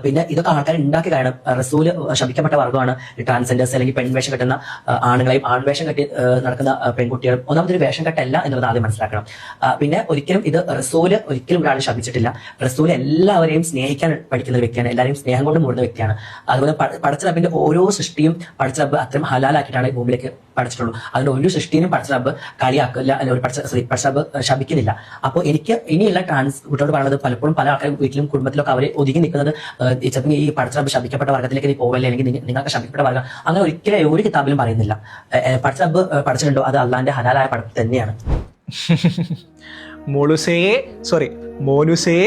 പിന്നെ ഇതൊക്കെ ആൾക്കാർ ഉണ്ടാക്കി കാരണം റസൂല് ശപിക്കപ്പെട്ട വർഗ്ഗമാണ് ട്രാൻസ്ജെൻഡേഴ്സ്, അല്ലെങ്കിൽ പെൺവേഷം കെട്ടുന്ന ആണുങ്ങളെയും ആൺവേഷം കെട്ടി നടക്കുന്ന പെൺകുട്ടികളും. ഒന്നാമതൊരു വേഷം കെട്ടല്ല എന്നുള്ളത് ആദ്യം മനസ്സിലാക്കണം. പിന്നെ ഒരിക്കലും ഇത് റസൂല് ഒരിക്കലും ഒരാൾ ശപിച്ചിട്ടില്ല. റസൂല് എല്ലാവരെയും സ്നേഹിക്കാൻ പഠിക്കുന്ന ഒരു വ്യക്തിയാണ്, എല്ലാവരെയും സ്നേഹം കൊണ്ട് മൂടുന്ന വ്യക്തിയാണ്. അതുപോലെ പടച്ച റബ്ബിന്റെ ഓരോ സൃഷ്ടിയും പടച്ച റബ്ബ് അത്രയും ഹലാലാക്കിയിട്ടാണ് ഈ ഭൂമിയിലേക്ക് പഠിച്ചിട്ടുള്ളൂ. അതിന്റെ ഒരു സൃഷ്ടിയും പടച്ച റബ്ബ് കളിയാക്കില്ല, അല്ലെങ്കിൽ പടച്ച റബ്ബ് ശപിക്കുന്നില്ല. അപ്പോൾ എനിക്ക് ഇനിയുള്ള ട്രാൻസ് കുട്ടിയോട് പറയുന്നത്, പലപ്പോഴും പല ആൾക്കാരും വീട്ടിലും കുടുംബത്തിലൊക്കെ അവർ ഒതുങ്ങി നിൽക്കുന്നത് ചിലപ്പോൾ ഈ പടച്ച റബ്ബ് ശപിക്കപ്പെട്ട വർഗ്ഗത്തിലേക്ക് നീ പോവല്ലേ, അല്ലെങ്കിൽ നിങ്ങൾക്ക് ശപിക്കപ്പെട്ട വർഗ്ഗം, അങ്ങനെ ഒരിക്കലും ഒരു കിതാബിലും പറയുന്നില്ല. പടച്ച റബ്ബ് പഠിച്ചിട്ടുണ്ടോ അത് അള്ളാന്റെ ഹലാലായ പടം തന്നെയാണ്. മോനുസേ,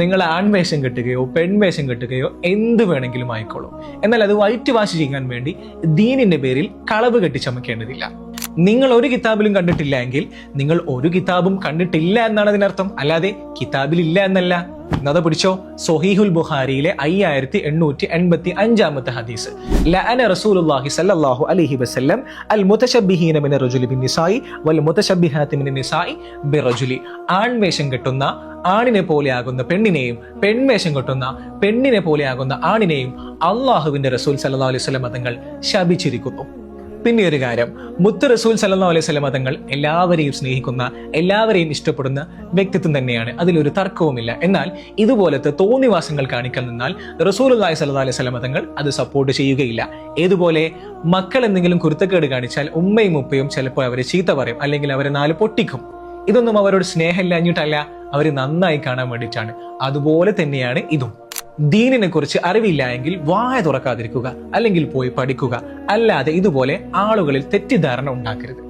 നിങ്ങൾ ആൺവേഷം കെട്ടുകയോ പെൺവേഷം കെട്ടുകയോ എന്ത് വേണമെങ്കിലും ആയിക്കോളൂ. എന്നാൽ അത് വൈറ്റ് വാഷ് ചെയ്യാൻ വേണ്ടി ദീനിന്റെ പേരിൽ കളവ് കെട്ടി ചമക്കേണ്ടതില്ല. നിങ്ങൾ ഒരു കിതാബിലും കണ്ടിട്ടില്ല എങ്കിൽ നിങ്ങൾ ഒരു കിതാബും കണ്ടിട്ടില്ല എന്നാണ് അതിനർത്ഥം, അല്ലാതെ കിതാബിൽ ഇല്ല എന്നല്ല. അത് പിടിച്ചോ, സ്വഹീഹുൽ ബുഖാരിയിലെ 5885 ഹദീസ്. ലഅന റസൂലുള്ളാഹി സ്വല്ലല്ലാഹു അലൈഹി വസല്ലം അൽ മുതശബ്ബിഹീന മിന റജുലി ബിന്നിസായി വൽ മുതശബ്ബിഹാത്തി മിന നിസായി ബിറജുലി. ആൺവേഷം കെട്ടുന്ന ആണിനെ പോലെയാകുന്ന പെണ്ണിനെയും പെൺവേഷം കെട്ടുന്ന പെണ്ണിനെ പോലെയാകുന്ന ആണിനെയും അള്ളാഹുവിന്റെ റസൂൽ സല്ലല്ലാഹു അലൈഹി വസല്ലം തങ്ങൾ ശപിച്ചിരിക്കുന്നു. പിന്നെ ഒരു കാര്യം, മുത്ത് റസൂൽ സല്ലല്ലാഹു അലൈഹി വസല്ലം തങ്ങൾ എല്ലാവരെയും സ്നേഹിക്കുന്ന, എല്ലാവരെയും ഇഷ്ടപ്പെടുന്ന വ്യക്തിത്വം തന്നെയാണ്, അതിലൊരു തർക്കവുമില്ല. എന്നാൽ ഇതുപോലത്തെ തോന്നിവാസങ്ങൾ കാണിക്കാൻ നിന്നാൽ റസൂലുള്ളാഹി സ്വല്ലല്ലാഹു അലൈഹി വസല്ലം തങ്ങൾ അത് സപ്പോർട്ട് ചെയ്യുകയില്ല. ഏതുപോലെ, മക്കൾ എന്തെങ്കിലും കുരുത്തക്കേട് കാണിച്ചാൽ ഉമ്മയും ഉപ്പയും ചിലപ്പോൾ അവരെ ചീത്ത പറയും, അല്ലെങ്കിൽ അവരെ 4 പൊട്ടിക്കും. ഇതൊന്നും അവരോട് സ്നേഹമില്ലാഞ്ഞിട്ടല്ല, അവർ നന്നായി കാണാൻ വേണ്ടിയിട്ടാണ്. അതുപോലെ തന്നെയാണ് ഇതും. ദീനിനെ കുറിച്ച് അറിവില്ല എങ്കിൽ വായ തുറക്കാതിരിക്കുക, അല്ലെങ്കിൽ പോയി പഠിക്കുക. അല്ലാതെ ഇതുപോലെ ആളുകളിൽ തെറ്റിദ്ധാരണ ഉണ്ടാക്കരുത്.